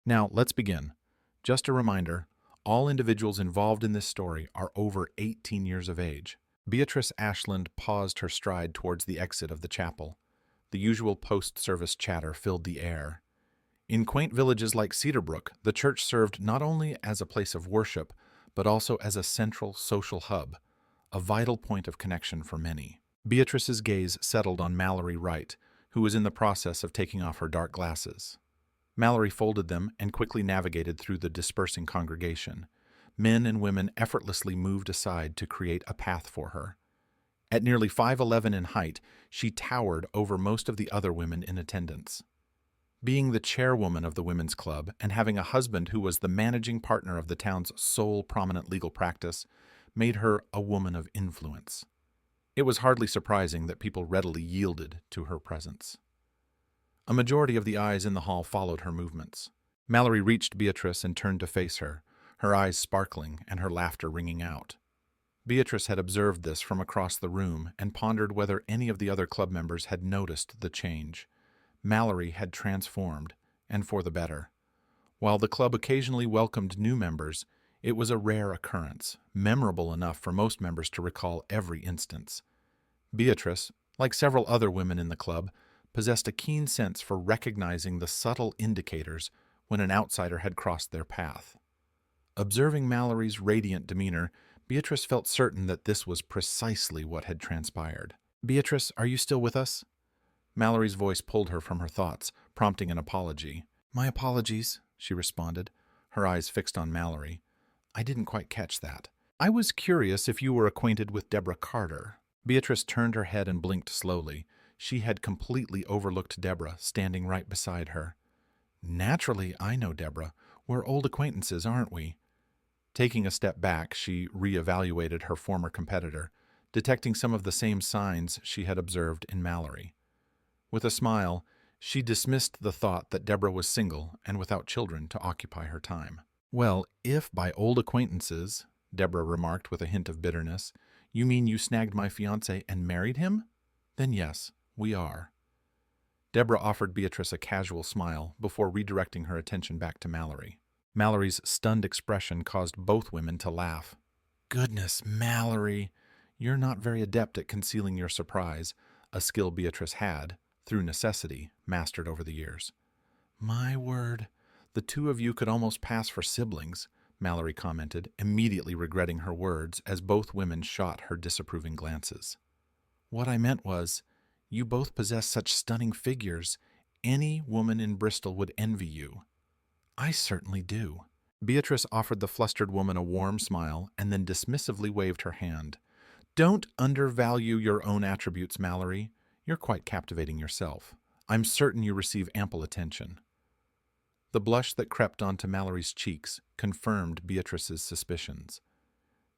Now, let's begin. Just a reminder, all individuals involved in this story are over 18 years of age. Beatrice Ashland paused her stride towards the exit of the chapel. The usual post-service chatter filled the air. In quaint villages like Cedarbrook, the church served not only as a place of worship, but also as a central social hub, a vital point of connection for many. Beatrice's gaze settled on Mallory Wright, who was in the process of taking off her dark glasses. Mallory folded them and quickly navigated through the dispersing congregation. Men and women effortlessly moved aside to create a path for her. At nearly 5'11" in height, she towered over most of the other women in attendance. Being the chairwoman of the women's club and having a husband who was the managing partner of the town's sole prominent legal practice made her a woman of influence. It was hardly surprising that people readily yielded to her presence. A majority of the eyes in the hall followed her movements. Mallory reached Beatrice and turned to face her, her eyes sparkling and her laughter ringing out. Beatrice had observed this from across the room and pondered whether any of the other club members had noticed the change. Mallory had transformed, and for the better. While the club occasionally welcomed new members, it was a rare occurrence, memorable enough for most members to recall every instance. Beatrice, like several other women in the club, possessed a keen sense for recognizing the subtle indicators when an outsider had crossed their path. Observing Mallory's radiant demeanor, Beatrice felt certain that this was precisely what had transpired. "Beatrice, are you still with us?" Mallory's voice pulled her from her thoughts, prompting an apology. "My apologies," she responded, her eyes fixed on Mallory. "I didn't quite catch that. I was curious if you were acquainted with Deborah Carter." Beatrice turned her head and blinked slowly. She had completely overlooked Deborah, standing right beside her. "Naturally, I know Deborah. We're old acquaintances, aren't we?" Taking a step back, she reevaluated her former competitor, detecting some of the same signs she had observed in Mallory. With a smile, she dismissed the thought that Deborah was single and without children to occupy her time. "Well, if by old acquaintances," Deborah remarked with a hint of bitterness, "you mean you snagged my fiancé and married him? Then yes, we are." Deborah offered Beatrice a casual smile before redirecting her attention back to Mallory. Mallory's stunned expression caused both women to laugh. "Goodness, Mallory, you're not very adept at concealing your surprise, a skill Beatrice had, through necessity, mastered over the years." "My word, the two of you could almost pass for siblings," Mallory commented, immediately regretting her words as both women shot her disapproving glances. "What I meant was, you both possess such stunning figures. Any woman in Bristol would envy you." "I certainly do." Beatrice offered the flustered woman a warm smile and then dismissively waved her hand. "Don't undervalue your own attributes, Mallory. You're quite captivating yourself. I'm certain you receive ample attention." The blush that crept onto Mallory's cheeks confirmed Beatrice's suspicions.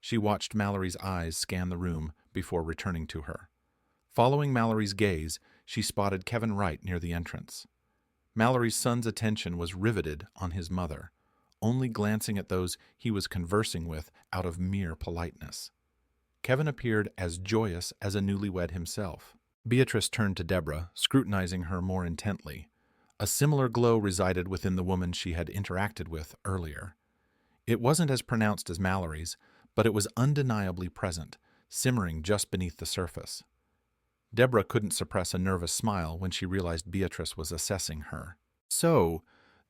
She watched Mallory's eyes scan the room before returning to her. Following Mallory's gaze, she spotted Kevin Wright near the entrance. Mallory's son's attention was riveted on his mother, only glancing at those he was conversing with out of mere politeness. Kevin appeared as joyous as a newlywed himself. Beatrice turned to Deborah, scrutinizing her more intently. A similar glow resided within the woman she had interacted with earlier. It wasn't as pronounced as Mallory's, but it was undeniably present, simmering just beneath the surface. Deborah couldn't suppress a nervous smile when she realized Beatrice was assessing her. "So,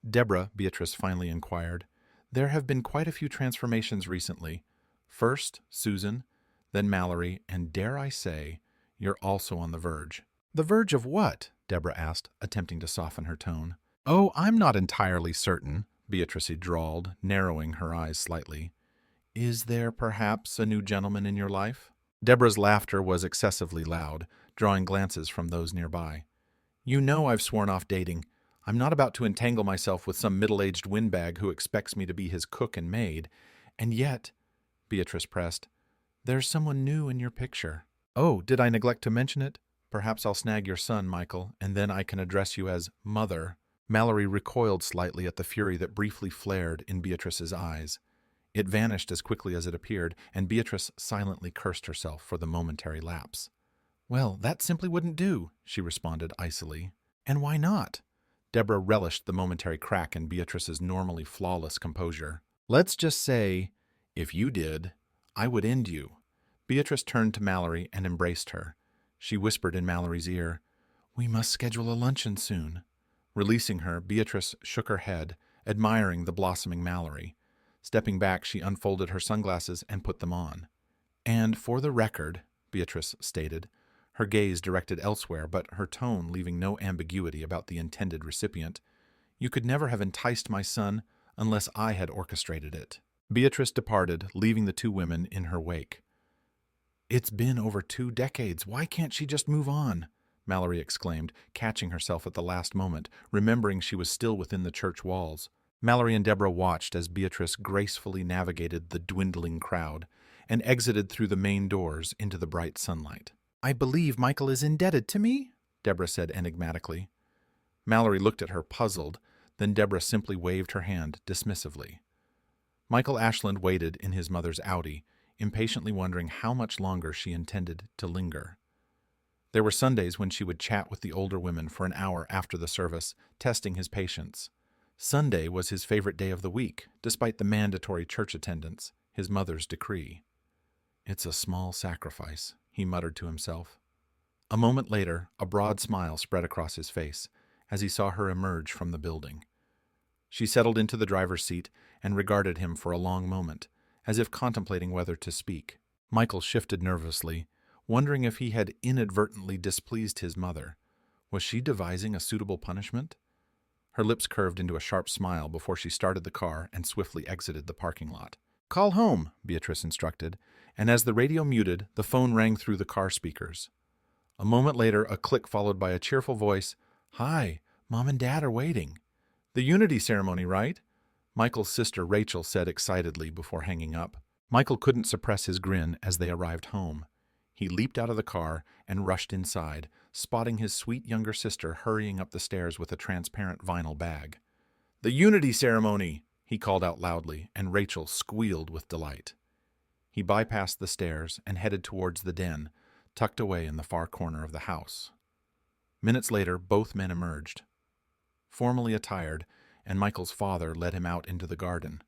Deborah," Beatrice finally inquired, "there have been quite a few transformations recently. First, Susan, then Mallory, and dare I say, you're also on the verge." "The verge of what?" Deborah asked, attempting to soften her tone. "Oh, I'm not entirely certain," Beatrice drawled, narrowing her eyes slightly. "Is there perhaps a new gentleman in your life?" Deborah's laughter was excessively loud, drawing glances from those nearby. "You know I've sworn off dating. I'm not about to entangle myself with some middle-aged windbag who expects me to be his cook and maid. And yet," Beatrice pressed, "there's someone new in your picture." "Oh, did I neglect to mention it? Perhaps I'll snag your son, Michael, and then I can address you as Mother." Mallory recoiled slightly at the fury that briefly flared in Beatrice's eyes. It vanished as quickly as it appeared, and Beatrice silently cursed herself for the momentary lapse. "Well, that simply wouldn't do," she responded icily. "And why not? Deborah relished the momentary crack in Beatrice's normally flawless composure. Let's just say, if you did, I would end you. Beatrice turned to Mallory and embraced her. She whispered in Mallory's ear, "We must schedule a luncheon soon." Releasing her, Beatrice shook her head, admiring the blossoming Mallory. Stepping back, she unfolded her sunglasses and put them on. "And for the record," Beatrice stated, her gaze directed elsewhere but her tone leaving no ambiguity about the intended recipient, "you could never have enticed my son unless I had orchestrated it." Beatrice departed, leaving the two women in her wake. "It's been over 2 decades. Why can't she just move on?" Mallory exclaimed, catching herself at the last moment, remembering she was still within the church walls. Mallory and Deborah watched as Beatrice gracefully navigated the dwindling crowd and exited through the main doors into the bright sunlight. "I believe Michael is indebted to me," Deborah said enigmatically. Mallory looked at her, puzzled, then Deborah simply waved her hand dismissively. Michael Ashland waited in his mother's Audi, impatiently wondering how much longer she intended to linger. There were Sundays when she would chat with the older women for an hour after the service, testing his patience. Sunday was his favorite day of the week, despite the mandatory church attendance, his mother's decree. "It's a small sacrifice," he muttered to himself. A moment later, a broad smile spread across his face as he saw her emerge from the building. She settled into the driver's seat and regarded him for a long moment, as if contemplating whether to speak. Michael shifted nervously, wondering if he had inadvertently displeased his mother. Was she devising a suitable punishment? Her lips curved into a sharp smile before she started the car and swiftly exited the parking lot. "Call home," Beatrice instructed, and as the radio muted, the phone rang through the car speakers. A moment later, a click followed by a cheerful voice. "Hi, Mom and Dad are waiting." "The Unity ceremony, right?" Michael's sister Rachel said excitedly before hanging up. Michael couldn't suppress his grin as they arrived home. He leaped out of the car and rushed inside, spotting his sweet younger sister hurrying up the stairs with a transparent vinyl bag. "The Unity ceremony!" he called out loudly, and Rachel squealed with delight. He bypassed the stairs and headed towards the den, tucked away in the far corner of the house. Minutes later, both men emerged. Formally attired, and Michael's father led him out into the garden.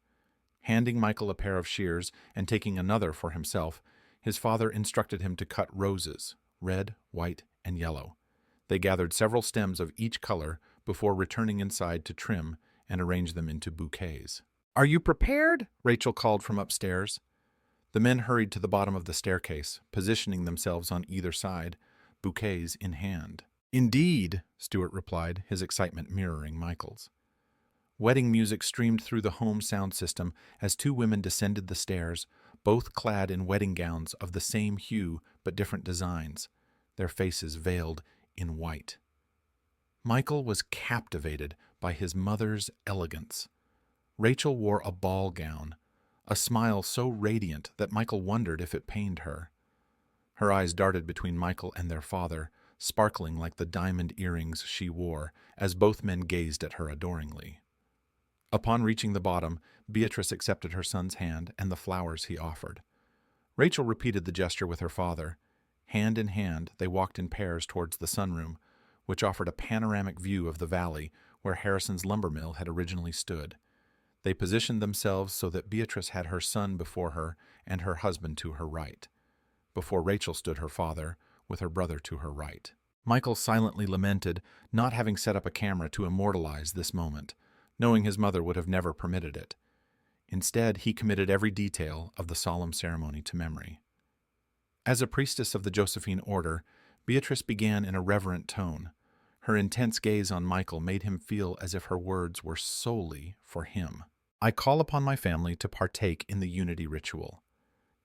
Handing Michael a pair of shears and taking another for himself, his father instructed him to cut roses, red, white, and yellow. They gathered several stems of each color before returning inside to trim and arrange them into bouquets. "Are you prepared?" Rachel called from upstairs. The men hurried to the bottom of the staircase, positioning themselves on either side, bouquets in hand. "Indeed," Stuart replied, his excitement mirroring Michael's. Wedding music streamed through the home sound system as two women descended the stairs, both clad in wedding gowns of the same hue but different designs, their faces veiled in white. Michael was captivated by his mother's elegance. Rachel wore a ball gown, a smile so radiant that Michael wondered if it pained her. Her eyes darted between Michael and their father, sparkling like the diamond earrings she wore, as both men gazed at her adoringly. Upon reaching the bottom, Beatrice accepted her son's hand and the flowers he offered. Rachel repeated the gesture with her father. Hand in hand, they walked in pairs towards the sunroom, which offered a panoramic view of the valley where Harrison's lumber mill had originally stood. They positioned themselves so that Beatrice had her son before her and her husband to her right. Before Rachel stood her father, with her brother to her right. Michael silently lamented not having set up a camera to immortalize this moment, knowing his mother would have never permitted it. Instead, he committed every detail of the solemn ceremony to memory. As a priestess of the Josephine order, Beatrice began in a reverent tone. Her intense gaze on Michael made him feel as if her words were solely for him. "I call upon my family to partake in the unity ritual.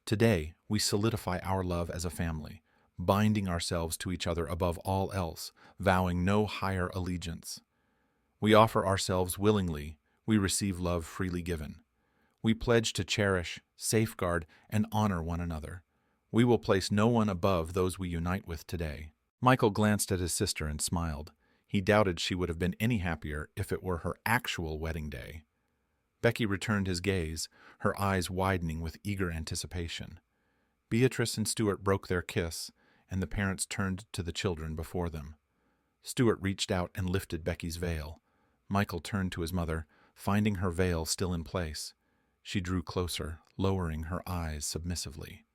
Today, we solidify our love as a family, binding ourselves to each other above all else, vowing no higher allegiance. We offer ourselves willingly, we receive love freely given. We pledge to cherish, safeguard, and honor one another. We will place no one above those we unite with today." Michael glanced at his sister and smiled. He doubted she would have been any happier if it were her actual wedding day. Becky returned his gaze, her eyes widening with eager anticipation. Beatrice and Stuart broke their kiss, and the parents turned to the children before them. Stuart reached out and lifted Becky's veil, Michael turned to his mother, finding her veil still in place. She drew closer, lowering her eyes submissively.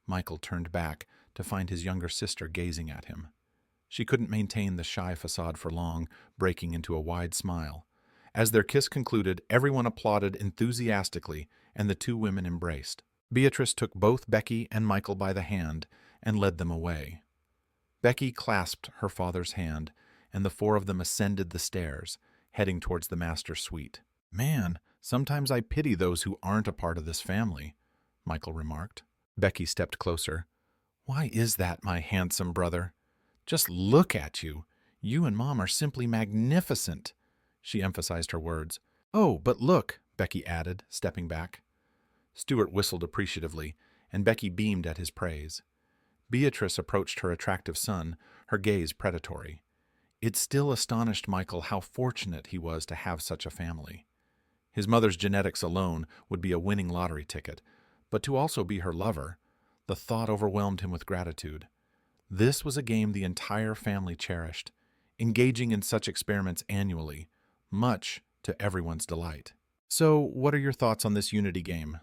Michael turned back to find his younger sister gazing at him. She couldn't maintain the shy facade for long, breaking into a wide smile. As their kiss concluded, everyone applauded enthusiastically, and the two women embraced. Beatrice took both Becky and Michael by the hand and led them away. Becky clasped her father's hand, and the four of them ascended the stairs, heading towards the master's suite. "Man, sometimes I pity those who aren't a part of this family," Michael remarked. Becky stepped closer. "Why is that, my handsome brother? Just look at you. You and Mom are simply magnificent." She emphasized her words. "Oh, but look," Becky added, stepping back. Stuart whistled appreciatively, and Becky beamed at his praise. Beatrice approached her attractive son, her gaze predatory. It still astonished Michael how fortunate he was to have such a family. His mother's genetics alone would be a winning lottery ticket, but to also be her lover, the thought overwhelmed him with gratitude. This was a game the entire family cherished, engaging in such experiments annually, much to everyone's delight. So, what are your thoughts on this Unity game?